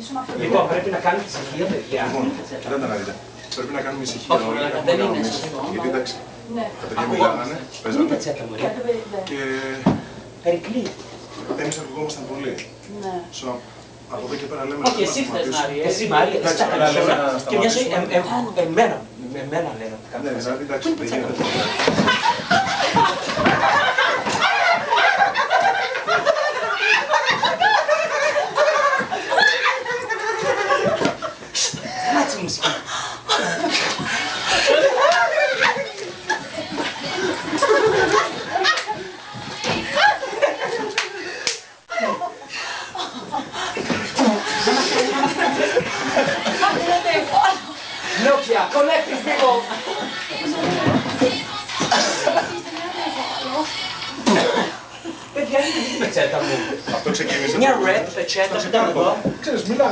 σταματήσουμε αυτό. Λοιπόν, πρέπει να κάνουμε ησυχία, παιδιά. Λοιπόν, δεν να δείτε. Πρέπει να κάνουμε ησυχία Όχι, όλοι. δεν είναι ησυχία. Γιατί εντάξει, Ναι. τα παιδιά μιλάγανε, Πού είναι παίζανε η πετσέτα μου, ρε. και Περικλεί. εμείς ακουγόμασταν πολύ. Ναι. Από εδώ και πέρα λέμε Όχι, εσύ θες να ρίξεις. Εσύ Μαρία, εσύ τα καλά, λέμε να και μια ζωή, σταματήσουμε. εμένα λένε. Ναι, δηλαδή εντάξει, δεν γίνεται. Κάτσε η μουσική. Nokia, connect these people. Παιδιά, είναι η πετσέτα μου. Αυτό ξεκίνησε. Μια ρεπ πετσέτα που ήταν εδώ. Ξέρεις, μιλάω.